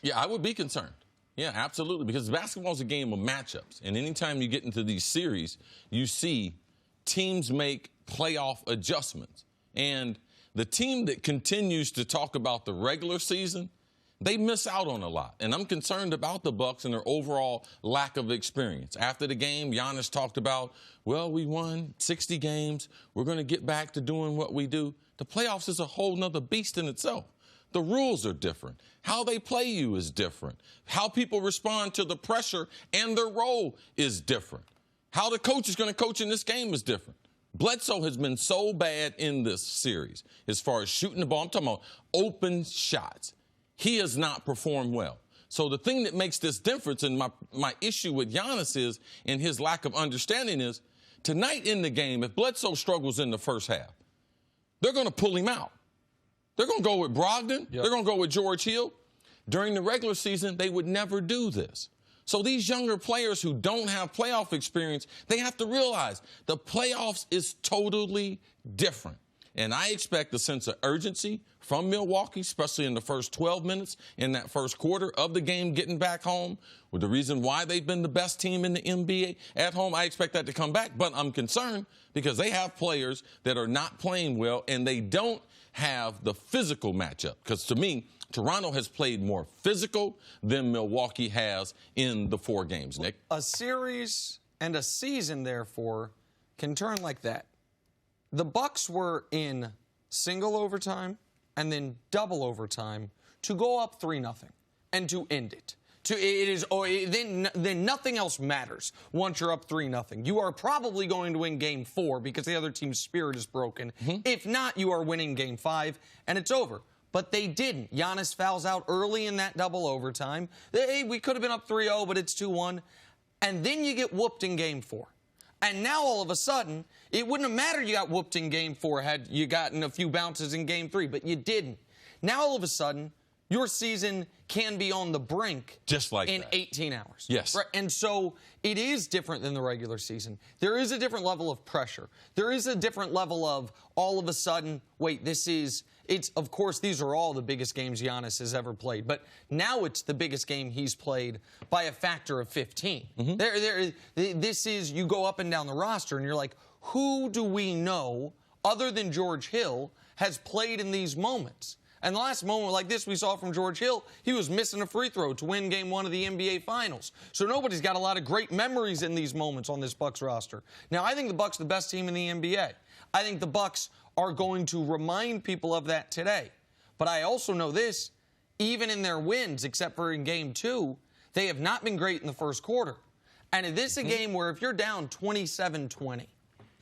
Yeah, I would be concerned. Yeah, absolutely, because basketball is a game of matchups. And anytime you get into these series, you see teams make playoff adjustments. And the team that continues to talk about the regular season, they miss out on a lot. And I'm concerned about the Bucks and their overall lack of experience. After the game, Giannis talked about, well, we won 60 games. We're going to get back to doing what we do. The playoffs is a whole nother beast in itself. The rules are different. How they play you is different. How people respond to the pressure and their role is different. How the coach is going to coach in this game is different. Bledsoe has been so bad in this series as far as shooting the ball. I'm talking about open shots. He has not performed well. So the thing that makes this difference, and my issue with Giannis is, and his lack of understanding is, tonight in the game, if Bledsoe struggles in the first half, they're going to pull him out. They're going to go with Brogdon. Yep. They're going to go with George Hill. During the regular season, they would never do this. So these younger players who don't have playoff experience, they have to realize the playoffs is totally different. And I expect a sense of urgency from Milwaukee, especially in the first 12 minutes in that first quarter of the game getting back home. With the reason why they've been the best team in the NBA at home, I expect that to come back. But I'm concerned because they have players that are not playing well, and they don't have the physical matchup. Because to me, Toronto has played more physical than Milwaukee has in the 4 games, Nick. A series and a season, therefore, can turn like that. The Bucks were in single overtime and then double overtime to go up 3-0 and to end it. Then nothing else matters once you're up 3-0. You are probably going to win Game 4 because the other team's spirit is broken. Mm-hmm. If not, you are winning Game 5, and it's over. But they didn't. Giannis fouls out early in that double overtime. Hey, we could have been up 3-0, but it's 2-1. And then you get whooped in Game 4. And now, all of a sudden, it wouldn't have mattered you got whooped in Game 4 had you gotten a few bounces in Game 3, but you didn't. Now, all of a sudden, your season can be on the brink just like in that. 18 hours. Yes. Right? And so it is different than the regular season. There is a different level of pressure. There is a different level of all of a sudden, wait, of course, these are all the biggest games Giannis has ever played. But now it's the biggest game he's played by a factor of 15. Mm-hmm. You go up and down the roster and you're like, who do we know other than George Hill has played in these moments? And the last moment like this we saw from George Hill, he was missing a free throw to win Game 1 of the NBA Finals. So nobody's got a lot of great memories in these moments on this Bucks roster. Now, I think the Bucks are the best team in the NBA. I think the Bucks are going to remind people of that today. But I also know this, even in their wins, except for in Game 2, they have not been great in the first quarter. And this is a game where if you're down 27-20,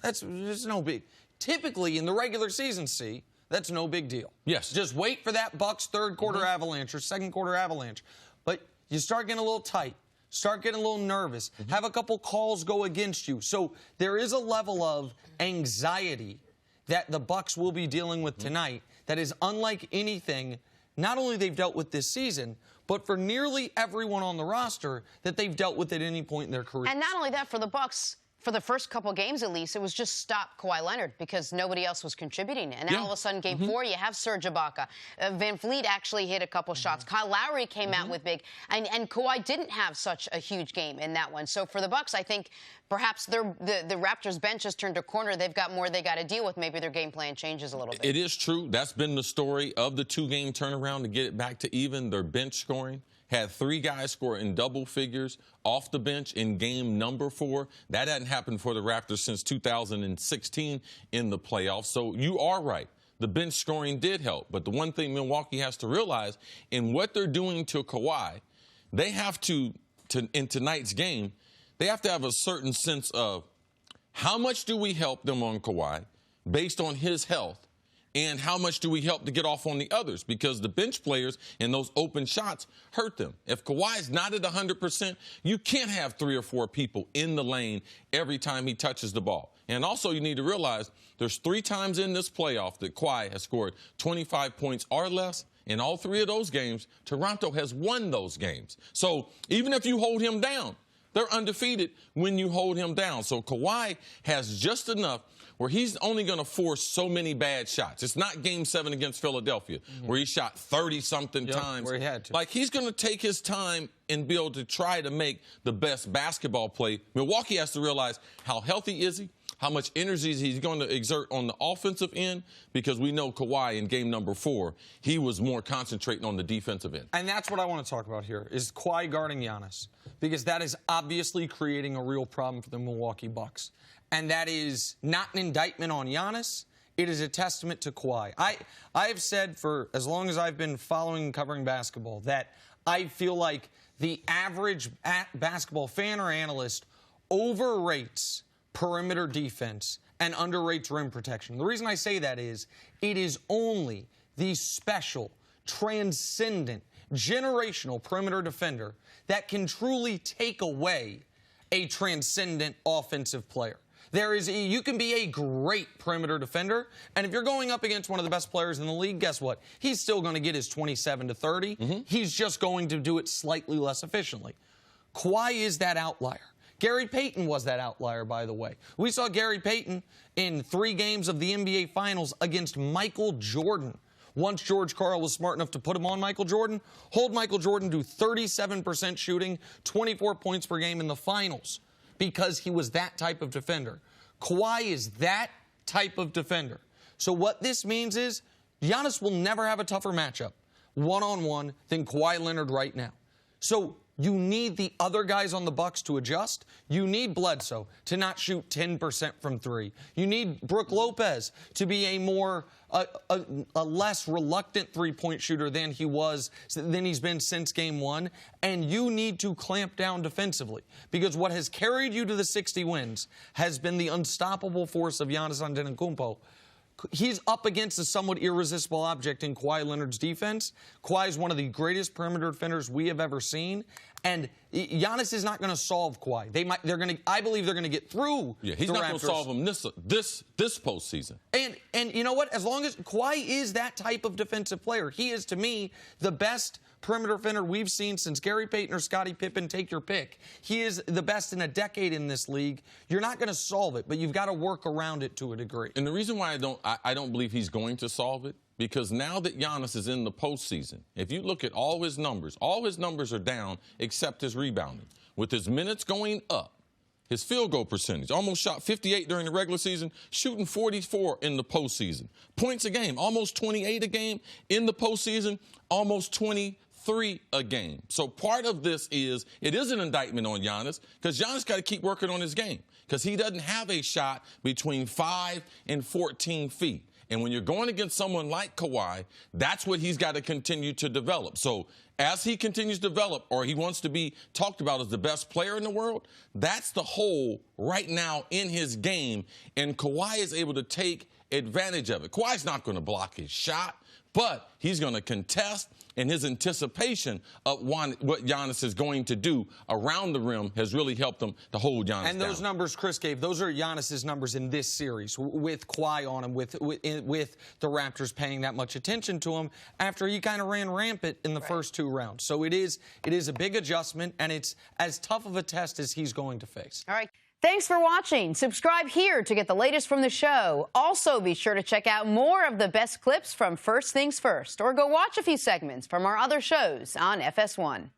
that's no big. Typically, in the regular season, that's no big deal. Yes. Just wait for that Bucks third quarter avalanche or second quarter avalanche. But you start getting a little tight, start getting a little nervous, have a couple calls go against you. So there is a level of anxiety that the Bucks will be dealing with tonight that is unlike anything not only they've dealt with this season, but for nearly everyone on the roster that they've dealt with at any point in their career. And not only that, for the Bucks, for the first couple games at least, it was just stop Kawhi Leonard because nobody else was contributing. And now all of a sudden, Game 4, you have Serge Ibaka. Van Vliet actually hit a couple shots. Kyle Lowry came out with big. And Kawhi didn't have such a huge game in that one. So for the Bucks, I think perhaps the Raptors bench has turned a corner. They've got more they got to deal with. Maybe their game plan changes a little bit. It is true. That's been the story of the 2-game turnaround to get it back to even. Their bench scoring had 3 guys score in double figures off the bench in game number 4. That hadn't happened for the Raptors since 2016 in the playoffs. So you are right. The bench scoring did help. But the one thing Milwaukee has to realize in what they're doing to Kawhi, they have to in tonight's game, they have to have a certain sense of how much do we help them on Kawhi based on his health, and how much do we help to get off on the others? Because the bench players and those open shots hurt them. If Kawhi's not at 100%, you can't have 3 or 4 people in the lane every time he touches the ball. And also you need to realize there's 3 times in this playoff that Kawhi has scored 25 points or less. In all 3 of those games, Toronto has won those games. So even if you hold him down, They're undefeated when you hold him down. So Kawhi has just enough where he's only going to force so many bad shots. It's not Game 7 against Philadelphia, where he shot 30-something times. Where he had to. Like, he's going to take his time and be able to try to make the best basketball play. Milwaukee has to realize how healthy is he, how much energy he's going to exert on the offensive end, because we know Kawhi in game number 4, he was more concentrating on the defensive end. And that's what I want to talk about here, is Kawhi guarding Giannis, because that is obviously creating a real problem for the Milwaukee Bucks. And that is not an indictment on Giannis. It is a testament to Kawhi. I have said for as long as I've been following and covering basketball that I feel like the average basketball fan or analyst overrates perimeter defense and underrates rim protection. The reason I say that is it is only the special, transcendent, generational perimeter defender that can truly take away a transcendent offensive player. You can be a great perimeter defender, and if you're going up against one of the best players in the league, guess what? He's still going to get his 27 to 30. He's just going to do it slightly less efficiently. Kawhi is that outlier. Gary Payton was that outlier, by the way. We saw Gary Payton in 3 games of the NBA Finals against Michael Jordan. Once George Karl was smart enough to put him on Michael Jordan, hold Michael Jordan to 37% shooting, 24 points per game in the finals, because he was that type of defender. Kawhi is that type of defender. So what this means is Giannis will never have a tougher matchup one-on-one than Kawhi Leonard right now. So you need the other guys on the Bucks to adjust. You need Bledsoe to not shoot 10% from 3. You need Brook Lopez to be a less reluctant three-point shooter than he's been since Game 1. And you need to clamp down defensively, because what has carried you to the 60 wins has been the unstoppable force of Giannis Antetokounmpo. He's up against a somewhat irresistible object in Kawhi Leonard's defense. Kawhi is one of the greatest perimeter defenders we have ever seen, and Giannis is not going to solve Kawhi. I believe they're going to get through. Yeah, he's not going to solve him this postseason. And you know what? As long as Kawhi is that type of defensive player, he is to me the best perimeter defender we've seen since Gary Payton or Scottie Pippen, take your pick. He is the best in a decade in this league. You're not going to solve it, but you've got to work around it to a degree. And the reason why I don't believe he's going to solve it, because now that Giannis is in the postseason, if you look at all his numbers are down except his rebounding. With his minutes going up, his field goal percentage, almost shot 58 during the regular season, shooting 44 in the postseason. Points a game, almost 28 a game. In the postseason, almost 23 a game. So part of this it is an indictment on Giannis, because Giannis got to keep working on his game, because he doesn't have a shot between 5 and 14 feet. And when you're going against someone like Kawhi, that's what he's got to continue to develop. So as he continues to develop, or he wants to be talked about as the best player in the world, that's the hole right now in his game. And Kawhi is able to take advantage of it. Kawhi's not going to block his shot, but he's going to contest, and his anticipation of what Giannis is going to do around the rim has really helped him to hold Giannis And those numbers Chris gave, those are Giannis's numbers in this series, with Kawhi on him, with the Raptors paying that much attention to him after he kind of ran rampant in the first 2 rounds. So it is a big adjustment, and it's as tough of a test as he's going to face. All right. Thanks for watching. Subscribe here to get the latest from the show. Also, be sure to check out more of the best clips from First Things First, or go watch a few segments from our other shows on FS1.